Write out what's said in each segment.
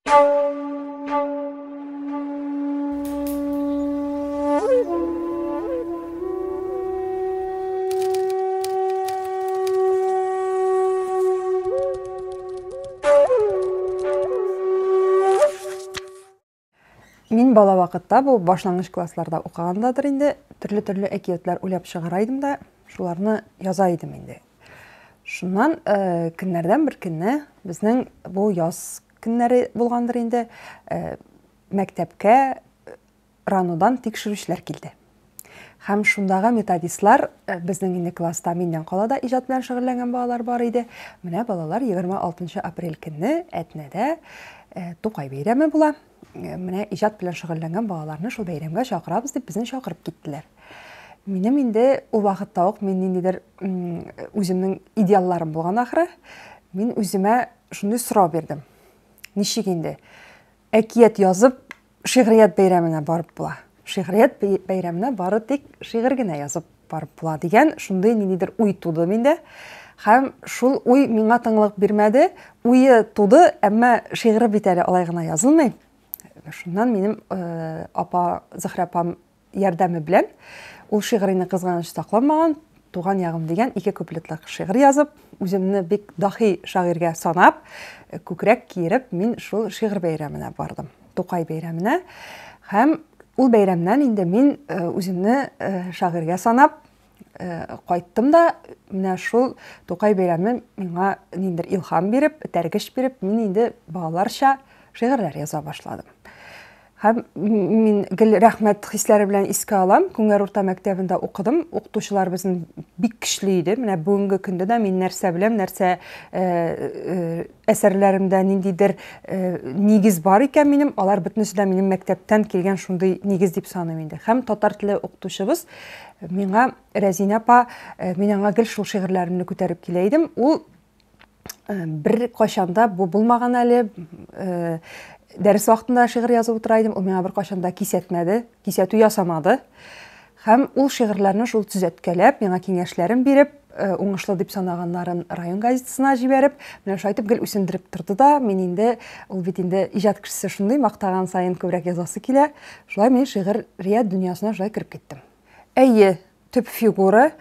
Мин бала вакытта бу башлангыч классларда укыгандадыр инде, төрле әкиятләр уйлап чыгарайдым да, шуларны яза идем инде. Шуннан көннәрдән бер көнне безнең бу яз көннәре булгандыр инде, мәктәпкә ранудан тикшерүчеләр килде. Һәм шундагы методистлар безнең инде класста миннән калада иҗат белән шөгыльләнгән балалар бар иде. Менә балалар 26 апрель көнне Әтнәдә Тукай бәйрәме була. Менә иҗат белән шөгыльләнгән балаларны шул бәйрәмгә чакырабыз дип безне чакырып киттеләр. Минем инде ул вакытта ук мин ниндидер үземнең идеалларым булган ахры. Мин үземә шундый сорау бирдем. Ничек инде әкият язып шигърият бәйрәменә барып була? Шигърият бәйрәменә бары тик шигырь генә язып барып була дигән шундый ниндидер уй туды миндә. Һәм шул уй миңа тыңлык бирмәде. Уйы туды, әмма шигырь бит әле алай гына язылмый. Шуннан минем апа Зөһрә апам ярдәме белән ул шигырьне кызганыч сакламаган Туган ягым дигән 2 куплетлык шигырь язып, үземне бик дахи шагыйрьгә санап, күкрәк киереп, мин шул шигырь бәйрәменә бардым. Тукай бәйрәменә. Һәм ул бәйрәмнән инде мин үземне шагыйрьгә санап кайттым да, менә шул Тукай бәйрәме миңа ниндидер илһам биреп, тәргеш биреп, мин инде балаларча шигырьләр яза башладым. Һәм мин гел рәхмәт хисләре белән искә алам. Күңәр урта мәктәбендә укыдым. Укытучылар безнең бик көчле иде. Менә бүгенге көндә дә мин нәрсә беләм, нәрсә әсәрләремдә ниндидер нигез бар икән минем, алар бөтенесе дә минем мәктәптән килгән шундый нигез дип саныйм инде. Һәм татар теле укытучыбыз миңа Рәзинә апа, мин аңа гел шул шигырьләремне күтәреп килә идем. Ул бер кайчанда бу булмаган әле. Дәрес вакытында шигырь язып утыра идем, ул миңа бер кайчанда кисәтмәде, кисәтү ясамады. Һәм ул шигырьләрне шул төзәткәләп, миңа киңәшләрен биреп, уңышлы дип санаганнарын район газетасына җибәреп, менә шайтып гел үсендереп торды да, мин инде ул бит инде иҗат кешесе шундый мактаган саен күбрәк язасы килә. Шулай мин шигырьрият дөньясына шулай кирип киттем. Әйе, төп фигура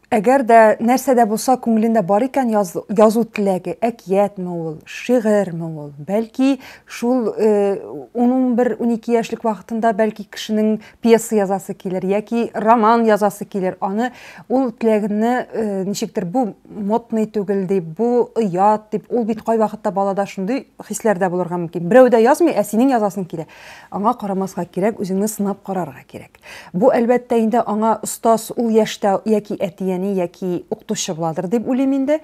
әгәр дә нәрсә дә булса күңелендә бар икән язу теләге, әкиятме ул, шигырьме ул, бәлки шул 11-12 яшьлек вакытында бәлки кешенең пьеса язасы килер, яки роман язасы килер. Аны ул теләгенне ничектер бу модный түгел дип, бу оят дип, ул бит кай вакытта балада шундый хисләрдә булырга мөмкин. Берәү дә язмый, ә синең язасың килә. Аңа карамаска кирәк, үзеңне сынап карарга кирәк. Бу әлбәттә инде аңа остаз ул яшьтә яки әтияне яки укытучы буладыр дип уйлыйм инде.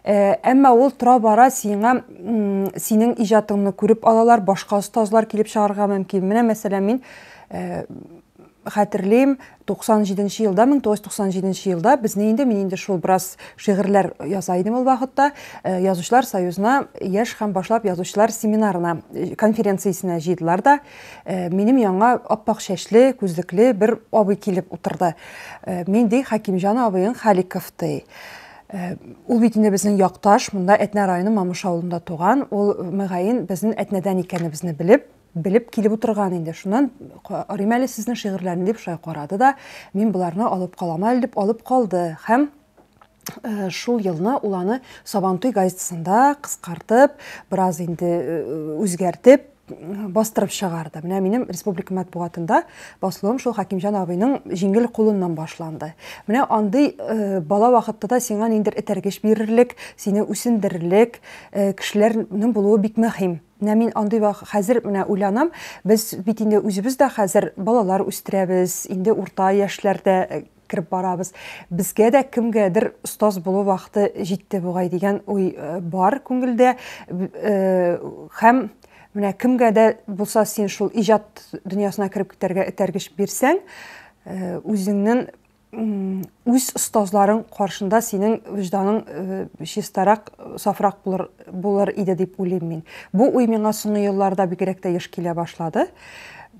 Әмма ул тора бара синең иҗатыңны күреп алалар, башка остазлар килеп чыгарга мөмкин. Менә мәсәлән мин хәтерлим 97 елда, 1997 елда безне инде мин инде шул бераз шигырьләр яза идем ул вакытта. Язучылар союзына, яшь һәм башлап язучылар семинарына, конференциясенә җыйдылар да, минем яңа аппак чәчле, күзлекле бер абый килеп утырды. Мин ди Хакимҗан абыйың Халиковты. Ул бит инде безнең якташ, монда Әтнә районы Мамыш авылында туган. Ул мөгаен безнең Әтнәдән икәнебезне белеп килеп утырган инде. Шуннан арыйм әле сезнең шигырьләрне дип шулай карады да, мин буларны алып калам әле дип алып калды. Һәм шул елны ул аны Сабантуй газетасында кыскартып, бераз инде үзгәртеп бастырып чыгарды. Менә минем республика матбугатында басылуым шул Хакимҗан абыйның җиңел кулыннан башланды. Менә андый бала вакытта да сиңа ниндер этәргеч бирерлек, сине үсендерерлек кешеләрнең булуы бик мөһим. Менә мин андый хәзер менә уйланам, без бит инде үзебез дә хәзер балалар үстерәбез, инде урта яшьләрдә кирип барабыз. Безгә дә кемгәдер остаз булу вакыты җитте бугай дигән уй бар күңелдә. Һәм менә кемгә дә булса син шул иҗат дөньясына кирип китәргә этәргеч бирсәң, үзеңнең үз остазларың каршында синең вижданың чистарак, сафрак булыр иде дип уйлыйм мин. Бу уй миңа соңгы елларда бигрәк тә еш килә башлады.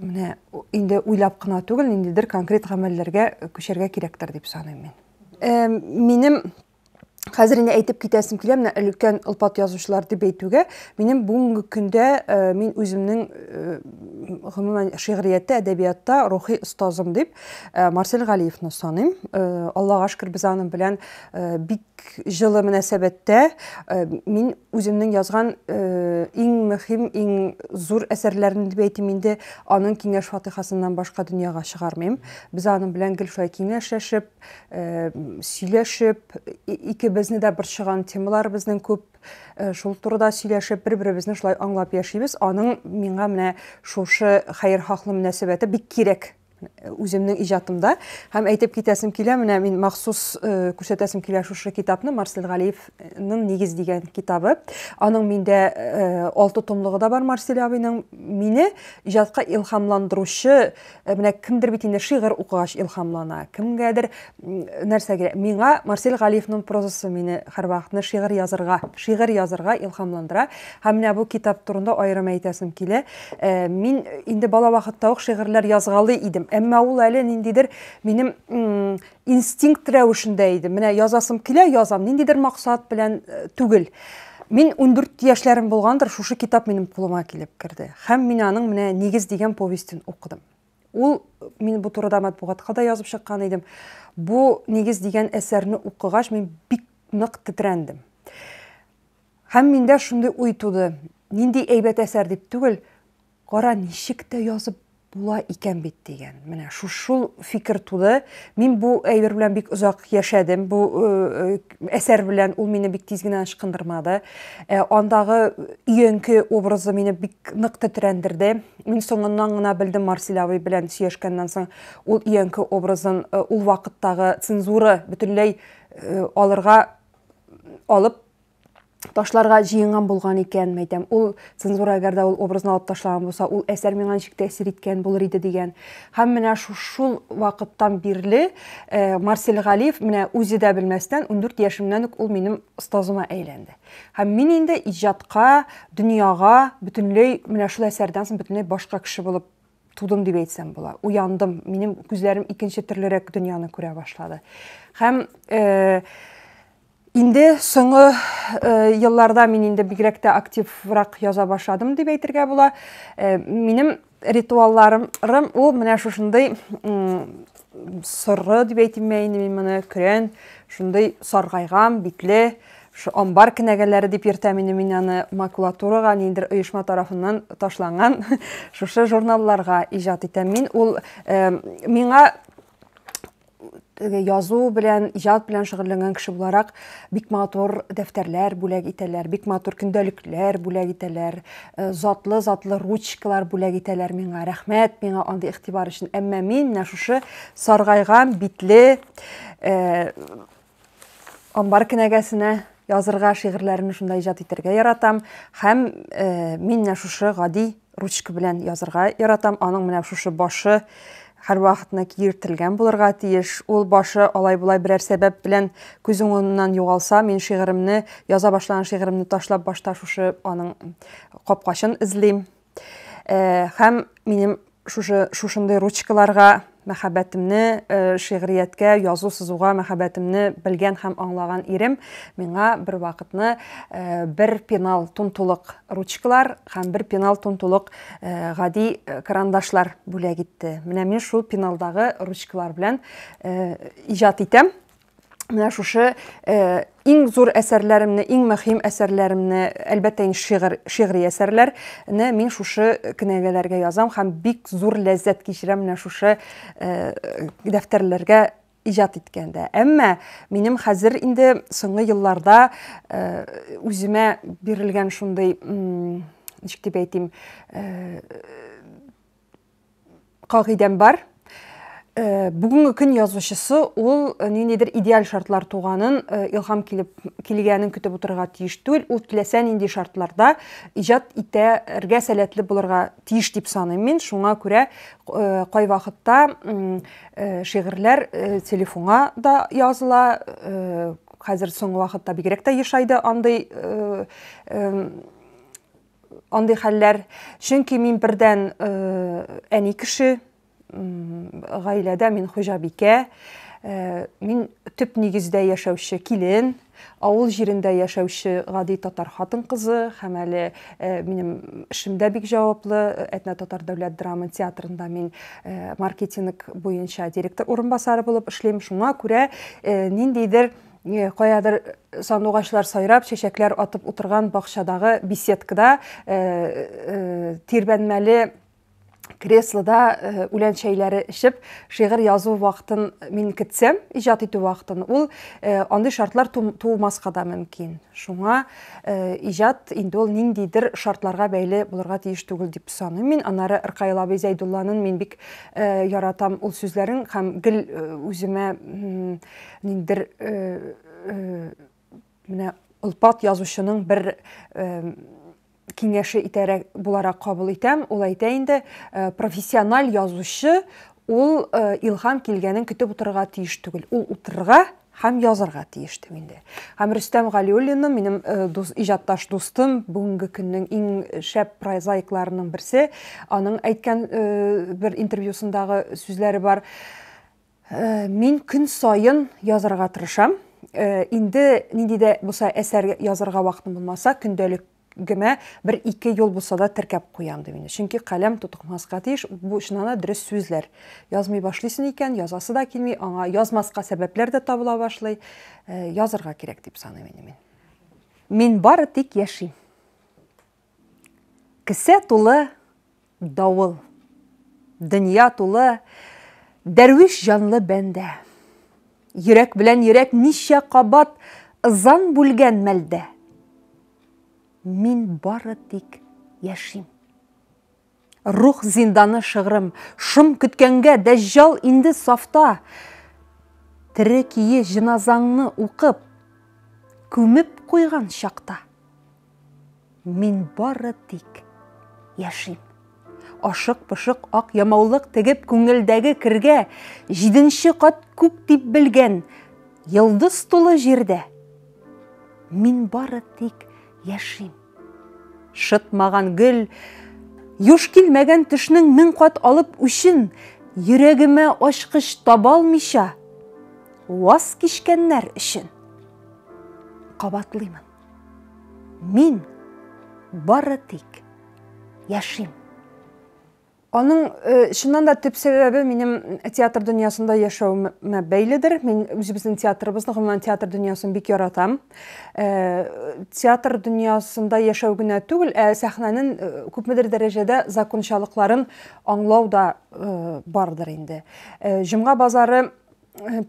Менә инде уйлап кына түгел, ниндидер конкрет гамәлләргә күчәргә кирәктер дип саныйм мин. Минем Хәзер инде әйтеп китәсем килә, менә өлкән ылпат язучылар дип әйтүгә, минем бүгенге көндә мин үземнең гомумән шигъриятта, әдәбиятта рухи остазым дип Марсель Галиевны саныйм. Аллага шөкер, без аның белән бик җылы мөнәсәбәттә. Мин үземнең язган иң мөһим, иң зур әсәрләрне дип әйтим инде, аның киңәш фатихасыннан башка дөньяга чыгармыйм. Без аның белән гел шулай киңәшләшеп, сөйләшеп, икебезне дә борчыган темалар безнең күп, шул турыда сөйләшеп, бер-беребезне шулай аңлап яшибез. Аның миңа менә шушы хәер-хаклы мөнәсәбәте бик кирәк үземнең иҗатымда. Һәм әйтеп китәсем килә, менә мин махсус күрсәтәсем килә шушы китапны, Марсель Галиевның «Нигез» дигән китабы. Аның миндә 6 томлыгы да бар, Марсель абыйның. Мине иҗатка илһамландыручы, менә кемдер бит инде шигырь укыгач илһамлана, кемгәдер нәрсәгә. Миңа Марсель Галиевның прозасы мине һәрвакытны шигырь язарга илһамландыра. Һәм менә бу китап турында аерым әйтәсем килә. Мин инде бала вакытта ук шигырьләр язгалы идем. Әмма ул әле ниндидер минем инстинкт рәвешендә иде. Менә язасым килә, язам, ниндидер максат белән түгел. Мин 14 яшьләрем булгандыр, шушы китап минем кулыма килеп керде. Һәм мин аның менә «Нигез» дигән повестен укыдым. Ул мин бу турыда матбугатка да язып чыккан идем. Бу «Нигез» дигән әсәрне укыгач, мин бик нык тетрәндем. Һәм миндә шундый уй туды. Нинди әйбәт әсәр дип түгел, кара ничек тә язып була икән бит дигән. Менә шул фикер туды. Мин бу әйбер белән бик озак яшәдем. Бу әсәр белән ул мине бик тиз генә ышкындырмады. Андагы өянке образы мине бик нык тетрәндерде. Мин соңыннан гына белдем, Марсель абый белән сөйләшкәннән соң, ул өянке образын ул вакыттагы цензура бөтенләй алып ташларга җыенган булган икән, мәйтәм. Ул цензура әгәр дә ул образны алып ташлаган булса, ул әсәр миңа ничек тәэсир иткән булыр иде дигән. Һәм менә шул вакыттан бирле Марсель Галиев менә үзе дә белмәстән 14 яшемнән үк ул минем остазыма әйләнде. Һәм мин инде иҗатка, дөньяга бөтенләй менә шул әсәрдән соң бөтенләй башка кеше булып тудым дип әйтсәм була. Уяндым, минем күзләрем икенче төрлерәк дөньяны күрә башлады. Һәм инде соңгы елларда мин инде бигрәк тә активрак яза башладым дип әйтергә була. Минем ритуалларым ул менә шушындый сыры дип әйтим инде мин моны, көрән, шундый саргайган, бикле, амбар кенәгәләре дип йөртәм инде мин аны, макулатурага, ниндидер оешма тарафыннан ташланган шушы журналларга иҗат итәм мин. Ул миңа язу белән, иҗат белән шөгыльләнгән кеше буларак бик матур дәфтәрләр бүләк итәләр, бик матур көндәлекләр бүләк итәләр, затлы ручкалар бүләк итәләр миңа. Рәхмәт миңа андый игътибар өчен. Әмма мин менә шушы саргайган, битле амбар кенәгәсенә язырга, шигырьләрне шунда иҗат итәргә яратам. Һәм мин менә шушы гади ручка белән язырга яратам. Аның менә шушы башы һәрвакытны киертелгән булырга тиеш. Ул башы алай-булай берәр сәбәп белән күз уңыннан югалса, мин шигыремне, яза башлаган шигыремне ташлап башта шушы аның капкачын эзлим. Һәм минем шушындый ручкаларга мәхәббәтемне, шигърияткә, язу сызуга мәхәббәтемне белгән һәм аңлаган ирем миңа бер вакытны бер пенал тунтулык ручкалар һәм бер пенал тунтулык гади карандашлар бүләк итте. Менә мин шул пеналдагы ручкалар белән иҗат итәм. Менә шушы иң зур әсәрләремне, иң мөһим әсәрләремне, әлбәттә шигъри әсәрләрне мин шушы кенәгәләргә язам һәм бик зур ләззәт кичерәм менә шушы дәфтәрләргә иҗат иткәндә. Әмма минем хәзер инде соңгы елларда үземә бирелгән шундый, ничек дип әйтим, кагыйдәм бар. Бүгінгі көн язучысы ул ниндидер идеаль шартлар туганын, илһам килгәнен көтеп утырырга тиеш түгел. Ул теләсә нинди шартларда иҗат итәргә сәләтле булырга тиеш дип саныйм мин. Шуңа күрә кай вакытта шигырьләр телефонга да языла. Хәзер соңгы вакытта бигрәк тә ешайды андый хәлләр. Чөнки мин бердән әни кеше, гаиләдә мин хуҗабикә, мин төп нигездә яшәүче килен, авыл җирендә яшәүче гади татар хатын кызы, һәм әле минем эшемдә бик җаваплы Әтнә татар дәүләт драма театрында мин маркетинг буенча директор урынбасары булып эшлим. Шуңа күрә ниндидер каядыр сандугачлар сайрап, чәчәкләр атып утырган бакчадагы беседкада тирбәнмәле креслода үлән чәйләре эчеп, шигырь язу вакытын мин көтсәм, иҗат итү вакытын, ул андый шартлар тумаска да мөмкин. Шуңа иҗат инде ул ниндидер шартларга бәйле булырга тиеш түгел дип саныйм мин. Аннары Ркаил абый Зәйдулланың мин бик яратам ул сүзләрен һәм гел үземә ниндидер менә Олпат язучының бер киңәше итәрәк буларак кабул итәм. Ул әйтә инде, профессиональ язучы ул илһам килгәнен көтеп утырырга тиеш түгел. Ул утырырга һәм язарга тиеш дип инде. Һәм Рөстәм Галиуллинның, минем иҗатташ дустым, бүгенге көннең иң шәп прозаикларының берсе, аның әйткән бер интервьюсындагы сүзләре бар. Мин көн сайын язарга тырышам. Инде нинди дә булса әсәр язарга вакытым булмаса, көндәлек гемә бер-ике ел булса да теркәп куям дип инде. Чөнки каләм тутыкмаска тиеш, бу шуннан дөрес сүзләр. Язмый башлыйсын икән, язасы да килми, аңа язмаска сәбәпләр дә табыла башлый. Язарга кирәк дип саныйм мин. Мин бары тик яшим. Кесә тулы давыл. Дөнья тулы дәрвиш җанлы бәндә. Йөрәк белән йөрәк ничә кабат ызан бүлгән мәлдә. Мин бары тик яшим. Рух зинданы шыгрым, шым көткәнгә дәҗҗал инде сафта. Тере кие җиназаңны укып, күмеп куйган чакта. Мин бары тик яшим. Ашык-пышык ак ямаулык тегеп күңелдәге кергә, 7нче кат күк дип белгән йылдыз тулы җирдә. Мин бары тик яшим. Шытмаган гөл, юш килмәгән төшнең 1000 кат алып үчен, йөрәгемә ачкыч табалмыйча, ваз кишкәннәр өчен. Кабатлыймын. Мин бары тик яшим. Аның шуннан да төп сәбәбе минем театр дөньясында яшәүемә бәйледер. Мин үзебезнең театрыбызны, гомумән театр дөньясын бик яратам. Театр дөньясында яшәү генә түгел, сәхнәнең күпмедер дәрәҗәдә закончалыкларын аңлау да бардыр инде. Җомга базары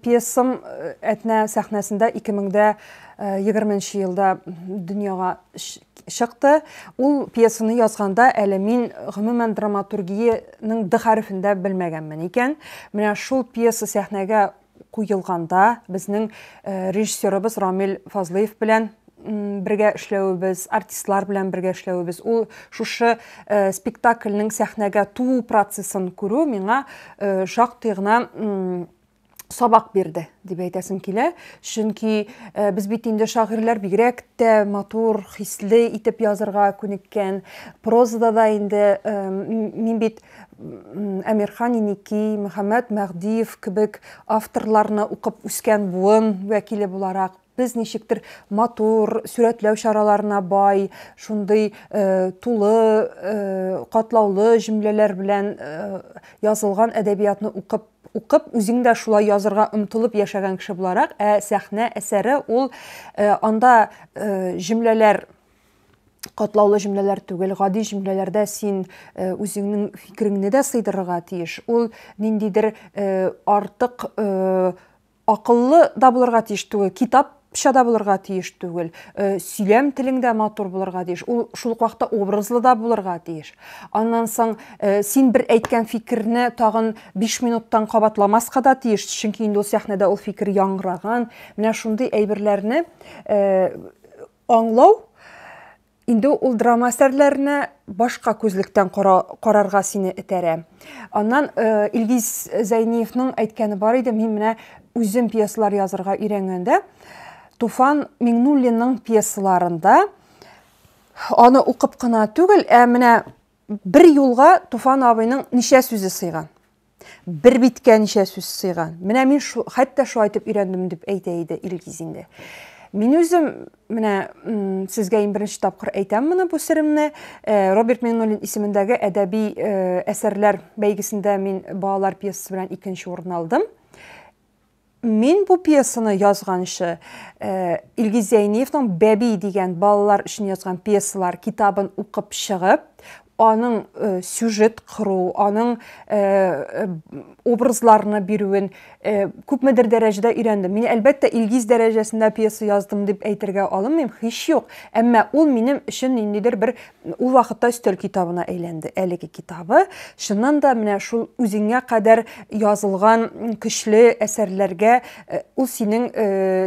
пьесам Әтнә сәхнәсендә 2020 елда дөньяга чыкты. Ул пьесаны язганда әле мин гомумән драматургияның д хәрефендә белмәгәнмен икән. Менә шул пьеса сәхнәгә куелганда безнең режиссерыбыз Рамил Фазлыев белән бергә эшләүебез, артистлар белән бергә эшләүебез, ул шушы спектакльнең сәхнәгә туу процессын күрү миңа шактый гына сабак бирде дип әйтәсем килә. Чөнки без бит инде шагыйрьләр бигрәк тә матур, хисле итеп язарга күнеккән. Прозада да инде мин бит Әмирхан Иники, Мөхәммәд Мәгъдиев кебек авторларны укып үскән буын вәкиле буларак, без ничектер матур сүрәтләү чараларына бай, шундый тулы, катлаулы җөмләләр белән язылган әдәбиятны укып, үзең дә шулай язарга омтылып яшәгән кеше буларак, сәхнә әсәре ул анда җөмләләр, катлаулы җөмләләр түгел, гади җөмләләрдә син үзеңнең фикереңне дә сыйдырырга тиеш. Ул ниндидер артык акыллы да булырга тиеш түгел, китапча да булырга тиеш түгел, сөйләм телеңдә матур булырга тиеш, ул шул вакытта образлы да булырга тиеш. Аннан соң син бер әйткән фикерне тагын 5 минуттан кабатламаска да тиеш, чөнки инде ул сәхнәдә ул фикер яңгыраган. Менә шундый әйберләрне аңлау инде ул драма әсәрләренә башка күзлектән карарга сине этәрә. Аннан Илгиз Зәйниевның әйткәне бар иде, мин менә үзем пьесалар язарга өйрәнгәндә, Туфан Миңнуллинның пьесаларында аны укып кына түгел, менә бер юлга Туфан абыйның ничә сүзе сыйган. bir биткә ничә сүз сыйган. Менә мин хәтта шу айтып өйрәндем дип әйтә иде Илгиз инде. Мин үзем менә сезгә беренче тапкыр әйтәм моны бу серемне. Роберт Меннолин исемендәге әдәби әсәрләр бәйгесендә мин балалар пьесасы белән 2нче урын алдым. Мин бу пьесаны язганчы Илгиз Зәйниевның Бәби дигән балалар өчен язган пьесалар китабын укып чыгып, аның сюжет құру, аның образларны бирүен күпмедер дәрәҗәдә өйрәндем. Мин әлбәттә Илгиз дәрәҗәсендә пьеса яздым дип әйтергә алмыйм, һич юк. Әмма ул минем өчен ниндидер бер ул вакытта өстәл китабына әйләнде. Әлеге китабы шуннан да менә шул үзеңә кадәр язылган көчле әсәрләргә ул синең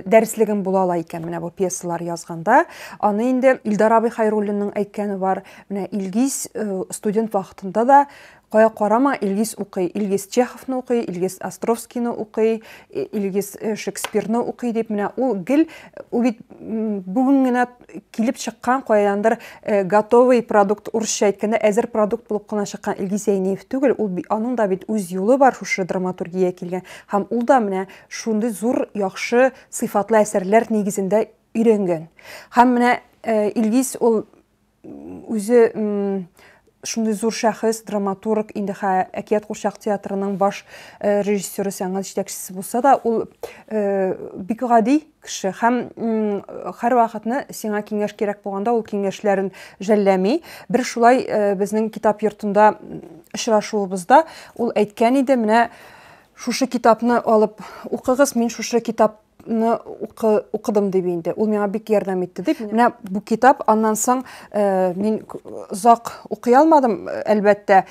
дәреслегең була ала икән менә бу пьесалар язганда. Аны инде Илдар абый Хайруллинның әйткәне бар. Менә Илгиз студент вакытында да кая карама Илгиз укый. Илгиз Чеховны укый, Илгиз Островскийны укый, Илгиз Шекспирны укый дип менә ул гел ул бит бүген генә килеп чыккан каяндыр готовый продукт, урысча әйткәндә әзер продукт булып кына чыккан Илгиз Зәйниев түгел, ул аның да бит үз юлы бар шушы драматургия килгән. Һәм ул да менә шундый зур, яхшы, сыйфатлы әсәрләр нигезендә өйрәнгән. Һәм менә Илгиз ул үзе шундый зур шәхес, драматург, инде Әкият Курчак театрының баш режиссеры, сәнгать җитәкчесе булса да, ул бик гади кеше һәм һәр вакытны сиңа киңәш кирәк булганда ул киңәшләрен жәлләми. Бер шулай безнең китап йортында очрашуыбызда ул әйткән иде, менә шушы китапны алып укыгыз, мин шушы китапны укыдым дип инде. Ул миңа бик ярдәм итте дип. Менә бу китап аннан соң мин озак укый алмадым, әлбәттә.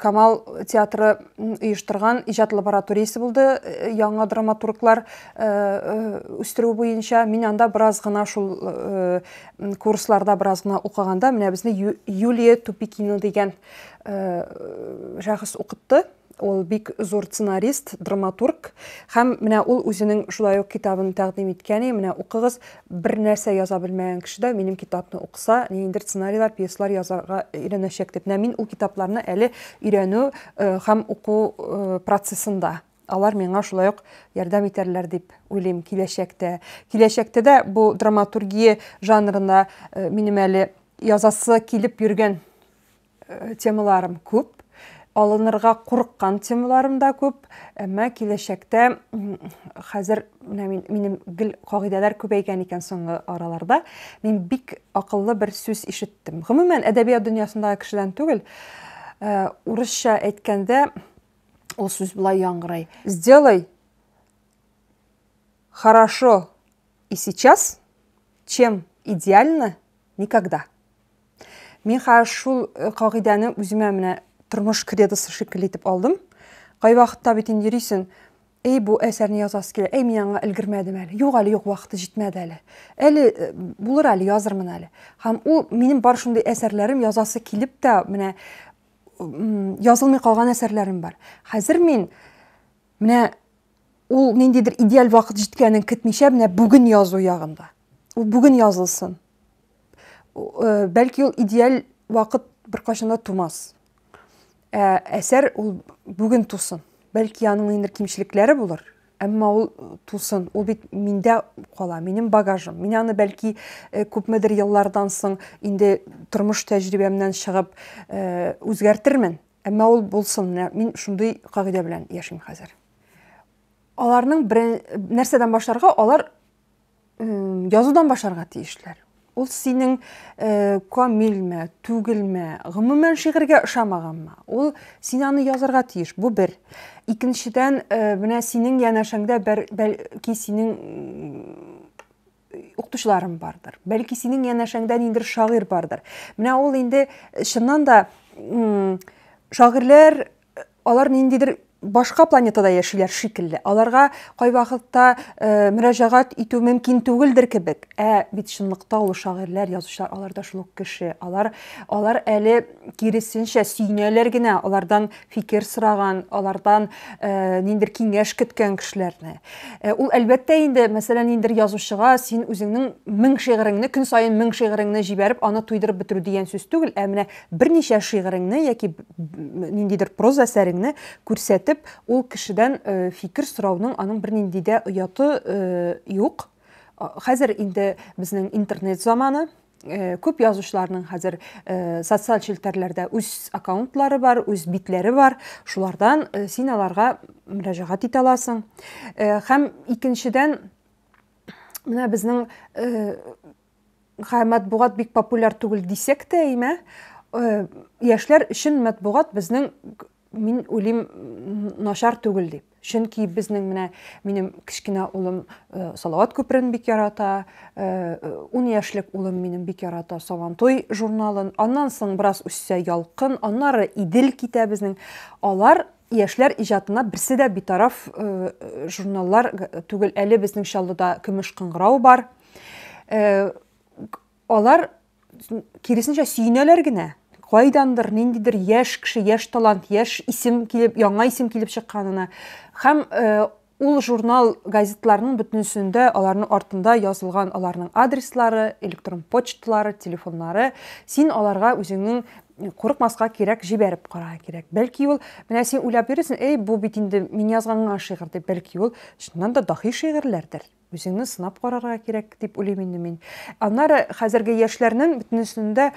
Камал театры оештырган иҗат лабораториясе булды, яңа драматурглар үстерү буенча. Мин анда бераз гына шул курсларда бераз гына укыганда, менә безне Юлия Тупикина дигән шәхес укытты. Ул бик зур сценарист, драматург, һәм менә ул үзенең шулай ук китабын тәкъдим иткән, менә укыгыз, бер нәрсә яза белмәгән кеше дә минем китапны укыса, ниндидер сценарийлар, пьесалар язарга өйрәнәчәк дип. Менә мин ул китапларны әле өйрәнү һәм уку процессында. Алар миңа шулай ук ярдәм итәрләр дип уйлыйм киләчәктә. Киләчәктә дә бу драматургия жанрында минем әле язасы килеп йөргән темаларым күп. Алынырга курыккан темаларым да күп, әмма киләчәктә хәзер минем гел кагыйдәләр күбәйгән икән соңгы араларда. Мин бик акыллы бер сүз ишеттем. Гомумән әдәбият дөньясындагы кешедән түгел, урысча әйткәндә ул сүз булай яңгырый. Сделай хорошо и сейчас, чем идеально никогда. Мин шул кагыйдәне үземә менә тормыш кредосы шикелле итеп алдым. Кай вакытта бит инде йөрисең, бу әсәрне язасы килә, мин аңа өлгермәдем әле. Юк әле, юк, вакыты җитмәде әле. Әле булыр әле, язырмын әле. Һәм ул минем бар шундый әсәрләрем язасы килеп тә менә язылмый калган әсәрләрем бар. Хәзер мин менә ул ниндидер идеаль вакыт җиткәнен көтмичә менә бүген язу ягында. Ул бүген язылсын. Бәлки ул идеаль вакыт беркайчан да тумас. Әсәр ул бүген тусын. Бәлки аның ниндидер кимчелекләре булыр, әмма ул тусын. Ул бит миндә кала, минем багажым. Мин аны бәлки күпмедер еллардан соң инде тормыш тәҗрибәмнән чыгып үзгәртермен. Әмма ул булсын. Мин шундый кагыйдә белән яшим хәзер. Аларның нәрсәдән башларга, алар язудан башларга тиешләр. Ул синең камилме, түгелме, гомумән шигырьгә ошамаганмы? Ул син аны язарга тиеш. Бу бер. Икенчедән, менә синең янәшәңдә бәлки синең укытучыларың бардыр. Бәлки синең янәшәңдә ниндидер шагыйрь бардыр. Менә ул инде чыннан да шагыйрьләр алар ниндидер башка планетада яшиләр шикелле. Аларга кай вакытта мөрәҗәгать итү мөмкин түгелдер кебек. Бит шунлыкта ул шагыйрьләр, язучылар, алар да шул ук кеше. Алар әле киресенчә сөйнәләр генә, алардан фикер сораган, алардан ниндер киңәш көткән кешеләрне. Ул әлбәттә инде, мәсәлән, ниндер язучыга син үзеңнең 1000 шигыреңне, көн саен 1000 шигыреңне җибәреп, аны туйдырып бетерү дигән сүз түгел, менә берничә шигыреңне яки ниндидер проза әсәреңне күрсәтеп, ул кешедән фикер сорауның аның бернинди дә ояты юк. Хәзер инде безнең интернет заманы, күп язучыларның хәзер социаль челтәрләрдә үз аккаунтлары бар, үз битләре бар. Шулардан син аларга мөрәҗәгать итә аласың. Һәм икенчедән, менә безнең матбугат бик популяр түгел дисәк тә, яшьләр өчен матбугат безнең, мин уйлыйм, начар түгел дип. Чөнки безнең минем кичкенә улым Салават Күперен бик ярата, 10 яшьлек улым минем бик ярата Сабантуй журналын. Аннан соң бераз үссә Ялкын, аннары Идел китә безнең. Алар яшьләр иҗатына берсе дә битараф журналлар түгел. Әле безнең Чаллыда Көмеш кыңгырау бар. Алар киресенчә сөйнәләр генә. Кайдандыр, ниндидер яшь кеше, яшь талант, яшь исем килеп, яңа исем килеп чыкканына. Һәм ул журнал газетларның бөтенсендә аларның артында язылган аларның адреслары, электрон почталары, телефоннары. Син аларга үзеңнең курыкмаска кирәк, җибәреп карарга кирәк. Бәлки ул, менә син уйлап йөрисең, бу бит инде мин язган шигырь дип, бәлки ул чыннан да дахи шигырьләрдер. Үзеңне сынап карарга кирәк дип уйлыйм инде мин. Аннары хәзерге яшьләрнең бөтенсендә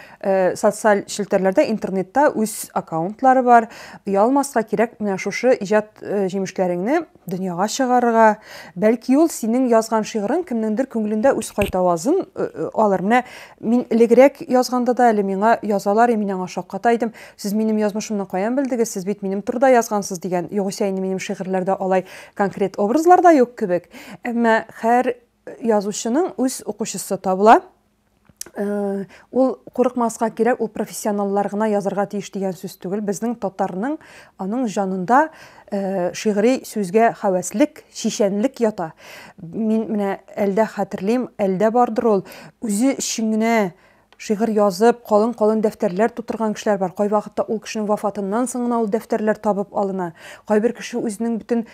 социаль челтәрләрдә, интернетта үз аккаунтлары бар. Уялмаска кирәк, менә шушы иҗат җимешләреңне дөньяга чыгарырга. Бәлки ул синең язган шигырың кемнеңдер күңелендә үз кайтавазын алыр. Менә мин элегрәк язганда да әле миңа язалар, мин аңа шаккат айдым. Сез минем язмышымны каян белдегез? Сез бит минем турда язгансыз дигән. Югыйсә инде минем шигырьләрдә алай конкрет образлар да юк кебек. Әмма һәр язучының үз укучысы табыла. Ул курыкмаска кирәк, ул профессионаллар гына язарга тиеш дигән сүз түгел. Безнең татарның аның җанында шигъри сүзгә хәвәслек, шишәнлек ята. Мин менә әлдә хәтерлим, әлдә бардыр ул. Үзе өчен генә шигырь язып, калын дәфтәрләр тутырган кешеләр бар. Кай вакытта ул кешенең вафатыннан соң гына ул дәфтәрләр табып алына. Кайбер кеше үзенең бөтен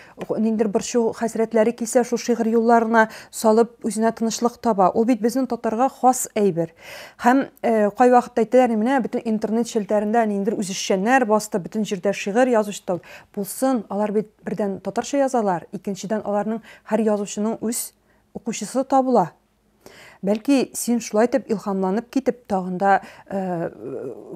ниндер борчу, хәсрәтләре килсә, шул шигырь юлларына салып, үзенә тынычлык таба. Ул бит безнең татарга хас әйбер. Һәм кай вакытта әйтәләр, менә бөтен интернет челтәрендә ниндер үзешчәннәр басты, бөтен җирдә шигырь язучы булсын. Алар бит бердән татарча язалар, икенчедән аларның һәр язучының үз укучысы табыла. Бәлки син шулай итеп илһамланып китеп, тагында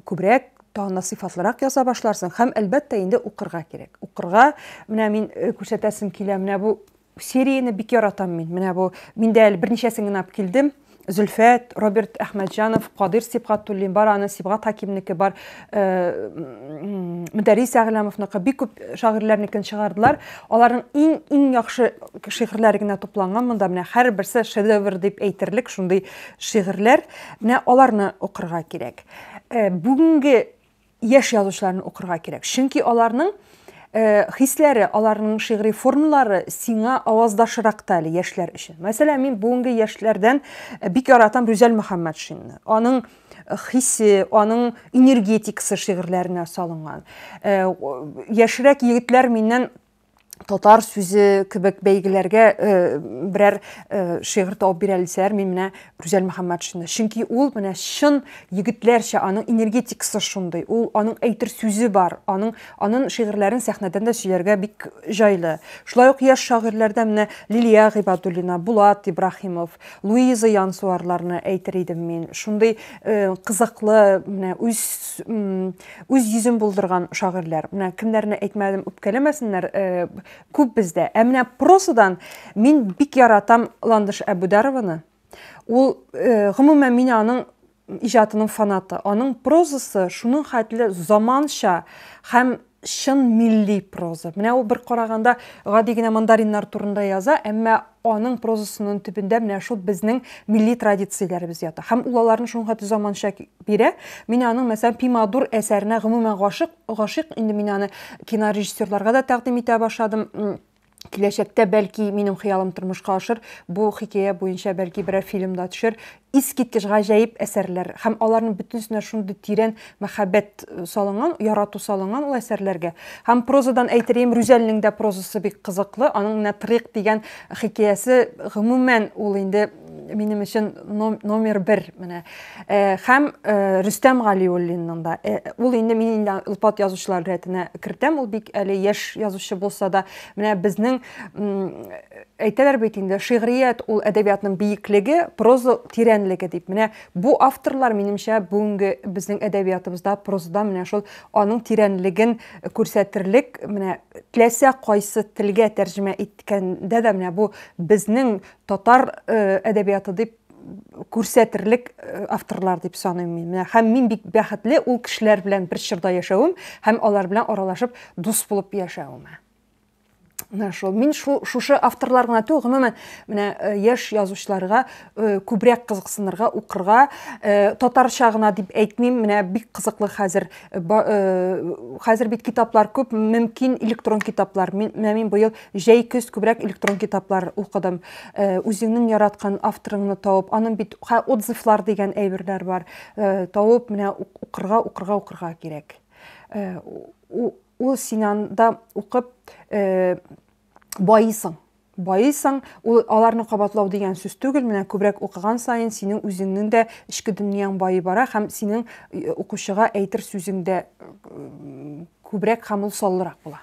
күбрәк, тагында сыйфатлырак яза башларсың. Һәм әлбәттә инде укырга кирәк. Укырга, менә мин күрсәтәсем килә, менә бу серияны бик яратам мин. Менә бу миндә әле берничәсен генә алып килдем. Зөлфәт, Роберт Әхмәтҗанов, Кадир Сибгатуллин бар, аны Сибгат Хакимнеке бар, Мөдәррис Әгъләмовныкы, бик күп шагыйрьләрнекен чыгардылар. Аларның иң яхшы шигырьләре генә тупланган монда, менә һәр берсе шедевр дип әйтерлек шундый шигырьләр. Менә аларны укырга кирәк. Бүгенге яшь язучыларны укырга кирәк. Чөнки аларның хисләре, аларның шигъри формалары сиңа аваздашырак та әле яшьләр өчен. Мәсәлән, мин бүгенге яшьләрдән бик яратам Рүзәл Мөхәммәтшинны. Аның хиссе, аның энергетикасы шигырьләренә салынган. Яшьрәк егетләр миннән татар сүзе кебек бәйгеләргә берәр шигырь табып бирәлсәләр, мин менә Рүзәл Мөхәммәтшинны. Чөнки ул менә чын егетләрчә, аның энергетикасы шундый. Ул аның әйтер сүзе бар. Аның шигырьләрен сәхнәдән дә сөйләргә бик җайлы. Шулай ук яшь шагыйрьләрдә менә Лилия Гыйбадуллина, Булат Ибраһимов, Луиза Янсуарларны әйтер идем мин. Шундый кызыклы, менә үз йөзен булдырган шагыйрьләр. Менә кемнәрне әйтмәдем, үпкәләмәсеннәр, күп бездә. Менә прозадан мин бик яратам Ландыш Әбүдарованы. Ул гомумән мин аның иҗатының фанаты. Аның прозасы шуның хәтле заманча һәм шын милли проза. Менә ул бер караганда гади генә мандариннар турында яза, әмма аның прозасының төбендә менә шул безнең милли традицияләребез ята. Һәм ул аларны шуңа заманча бирә. Мин аның мәсәлән Пимадур әсәренә гомумән гашык, инде мин аны кинорежиссерларга да тәкъдим итә башладым. Киләчәктә бәлки минем хыялым тормышка ашыр, бу хикәя буенча бәлки берәр фильмда төшер. Искиткеч гаҗәеп әсәрләр һәм аларның бөтенсенә шундый тирән мәхәббәт салынган, ярату салынган ул әсәрләргә. Һәм прозадан әйтерем, Рүзәлнең дә прозасы бик кызыклы. Аның Натрик дигән хикәясе гомумән ул инде минем өчен номер 1 менә. Һәм Рөстәм Галиуллинның да. Ул инде мин инде илпат язучылар рәтенә кертәм. Ул бик әле яшь язучы булса да, менә безнең әйтәләр бит инде шигърият ул әдәбиятның биеклеге, проза тирәнлеге дип. Менә бу авторлар минемчә бүгенге безнең әдәбиятыбызда прозада менә шул аның тирәнлеген күрсәтерлек, менә теләсә кайсы телгә тәрҗемә иткәндә дә менә бу безнең татар әдәбияты дип күрсәтерлек авторлар дип саныйм мин. Менә һәм мин бик бәхетле ул кешеләр белән бер чорда яшәвем һәм алар белән аралашып дус булып яшәвем. Мин шушы авторлар гына түгел, гомумән менә яшь язучыларга күбрәк кызыксынырга, укырга, татарча гына дип әйтмим, менә бик кызыклы хәзер бит китаплар күп, мөмкин электрон китаплар. Мин быел җәй көз күбрәк электрон китаплар укыдым. Үзеңнең яраткан авторыңны табып, аның бит отзывлар дигән әйберләр бар. Табып менә укырга кирәк. Ул синанда укып байысың. Ул аларны кабатлау дигән сүз түгел, менә күбрәк укыган саен синең үзеңнең дә ичке дөньяң байый бара һәм синең укучыга әйтер сүзең дә күбрәк һәм ул саллырак була.